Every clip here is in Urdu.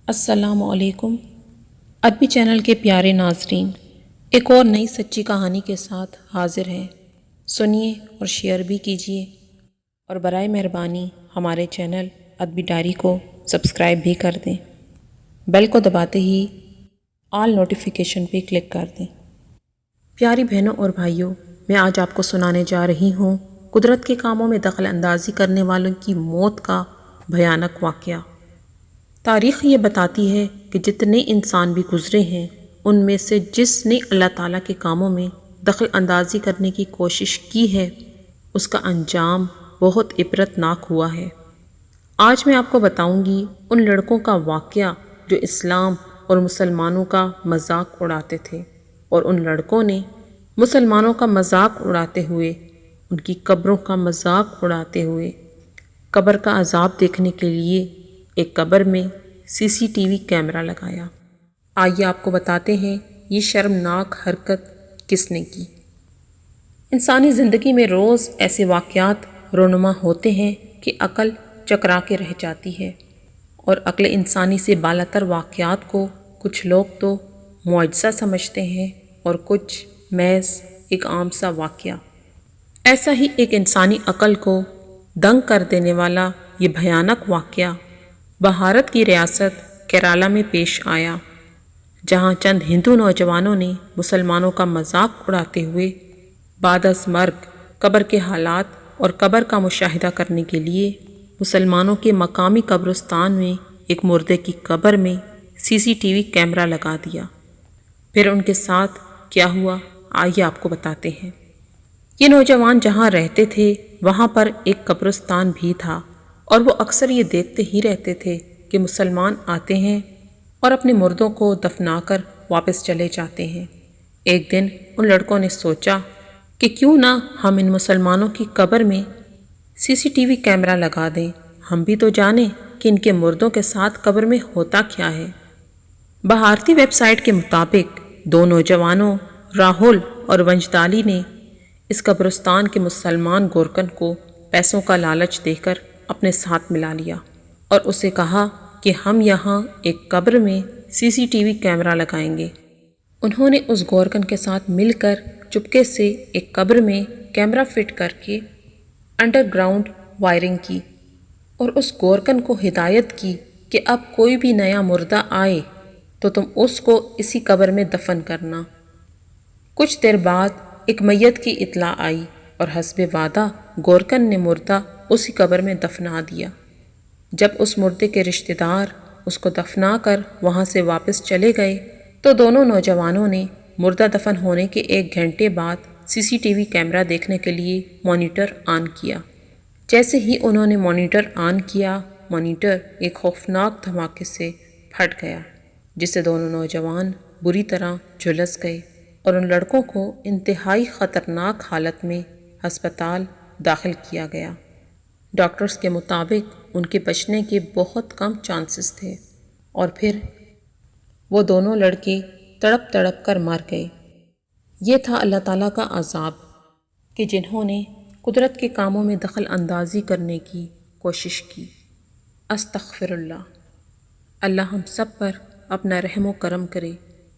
السلام علیکم ادبی چینل کے پیارے ناظرین، ایک اور نئی سچی کہانی کے ساتھ حاضر ہیں۔ سنیے اور شیئر بھی کیجیے، اور برائے مہربانی ہمارے چینل ادبی ڈائری کو سبسکرائب بھی کر دیں۔ بیل کو دباتے ہی آل نوٹیفیکیشن پہ کلک کر دیں۔ پیاری بہنوں اور بھائیوں، میں آج آپ کو سنانے جا رہی ہوں قدرت کے کاموں میں دخل اندازی کرنے والوں کی موت کا بھیانک واقعہ۔ تاریخ یہ بتاتی ہے کہ جتنے انسان بھی گزرے ہیں، ان میں سے جس نے اللہ تعالیٰ کے کاموں میں دخل اندازی کرنے کی کوشش کی ہے، اس کا انجام بہت عبرتناک ہوا ہے۔ آج میں آپ کو بتاؤں گی ان لڑکوں کا واقعہ جو اسلام اور مسلمانوں کا مذاق اڑاتے تھے، اور ان لڑکوں نے مسلمانوں کا مذاق اڑاتے ہوئے، ان کی قبروں کا مذاق اڑاتے ہوئے، قبر کا عذاب دیکھنے کے لیے ایک قبر میں CCTV کیمرہ لگایا۔ آئیے آپ کو بتاتے ہیں یہ شرمناک حرکت کس نے کی۔ انسانی زندگی میں روز ایسے واقعات رونما ہوتے ہیں کہ عقل چکرا کے رہ جاتی ہے، اور عقل انسانی سے بالاتر واقعات کو کچھ لوگ تو معجزہ سمجھتے ہیں اور کچھ محض ایک عام سا واقعہ۔ ایسا ہی ایک انسانی عقل کو دنگ کر دینے والا یہ بھیانک واقعہ بھارت کی ریاست کیرالہ میں پیش آیا، جہاں چند ہندو نوجوانوں نے مسلمانوں کا مذاق اڑاتے ہوئے بعد از مرگ قبر کے حالات اور قبر کا مشاہدہ کرنے کے لیے مسلمانوں کے مقامی قبرستان میں ایک مردے کی قبر میں CCTV کیمرہ لگا دیا۔ پھر ان کے ساتھ کیا ہوا، آئیے آپ کو بتاتے ہیں۔ یہ نوجوان جہاں رہتے تھے وہاں پر ایک قبرستان بھی تھا، اور وہ اکثر یہ دیکھتے ہی رہتے تھے کہ مسلمان آتے ہیں اور اپنے مردوں کو دفنا کر واپس چلے جاتے ہیں۔ ایک دن ان لڑکوں نے سوچا کہ کیوں نہ ہم ان مسلمانوں کی قبر میں CCTV کیمرہ لگا دیں، ہم بھی تو جانیں کہ ان کے مردوں کے ساتھ قبر میں ہوتا کیا ہے۔ بھارتی ویب سائٹ کے مطابق دو نوجوانوں راہل اور ونجدالی نے اس قبرستان کے مسلمان گورکن کو پیسوں کا لالچ دے کر اپنے ساتھ ملا لیا، اور اسے کہا کہ ہم یہاں ایک قبر میں CCTV کیمرہ لگائیں گے۔ انہوں نے اس گورکن کے ساتھ مل کر چپکے سے ایک قبر میں کیمرہ فٹ کر کے انڈر گراؤنڈ وائرنگ کی، اور اس گورکن کو ہدایت کی کہ اب کوئی بھی نیا مردہ آئے تو تم اس کو اسی قبر میں دفن کرنا۔ کچھ دیر بعد ایک میت کی اطلاع آئی، اور حسب وعدہ گورکن نے مردہ اسی قبر میں دفنا دیا۔ جب اس مردے کے رشتہ دار اس کو دفنا کر وہاں سے واپس چلے گئے تو دونوں نوجوانوں نے مردہ دفن ہونے کے 1 گھنٹے بعد CCTV کیمرہ دیکھنے کے لیے مانیٹر آن کیا۔ جیسے ہی انہوں نے مانیٹر آن کیا، مانیٹر ایک خوفناک دھماکے سے پھٹ گیا، جس سے دونوں نوجوان بری طرح جھلس گئے، اور ان لڑکوں کو انتہائی خطرناک حالت میں ہسپتال داخل کیا گیا۔ ڈاکٹرز کے مطابق ان کے بچنے کے بہت کم چانسز تھے، اور پھر وہ دونوں لڑکے تڑپ تڑپ کر مر گئے۔ یہ تھا اللہ تعالیٰ کا عذاب کہ جنہوں نے قدرت کے کاموں میں دخل اندازی کرنے کی کوشش کی۔ استغفر اللہ۔ اللہ ہم سب پر اپنا رحم و کرم کرے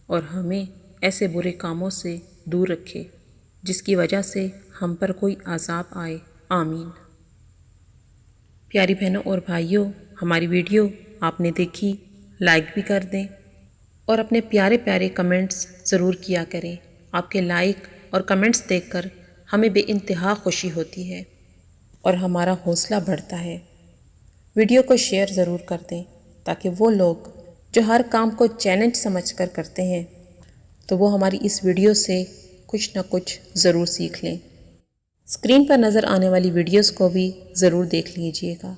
اور ہمیں ایسے برے کاموں سے دور رکھے جس کی وجہ سے ہم پر کوئی عذاب آئے، آمین۔ پیاری بہنوں اور بھائیوں، ہماری ویڈیو آپ نے دیکھی، لائک بھی کر دیں، اور اپنے پیارے پیارے کمنٹس ضرور کیا کریں۔ آپ کے لائک اور کمنٹس دیکھ کر ہمیں بے انتہا خوشی ہوتی ہے اور ہمارا حوصلہ بڑھتا ہے۔ ویڈیو کو شیئر ضرور کر دیں تاکہ وہ لوگ جو ہر کام کو چیلنج سمجھ کر کرتے ہیں تو وہ ہماری اس ویڈیو سے کچھ نہ کچھ ضرور سیکھ لیں۔ اسکرین پر نظر آنے والی ویڈیوز کو بھی ضرور دیکھ لیجیے گا۔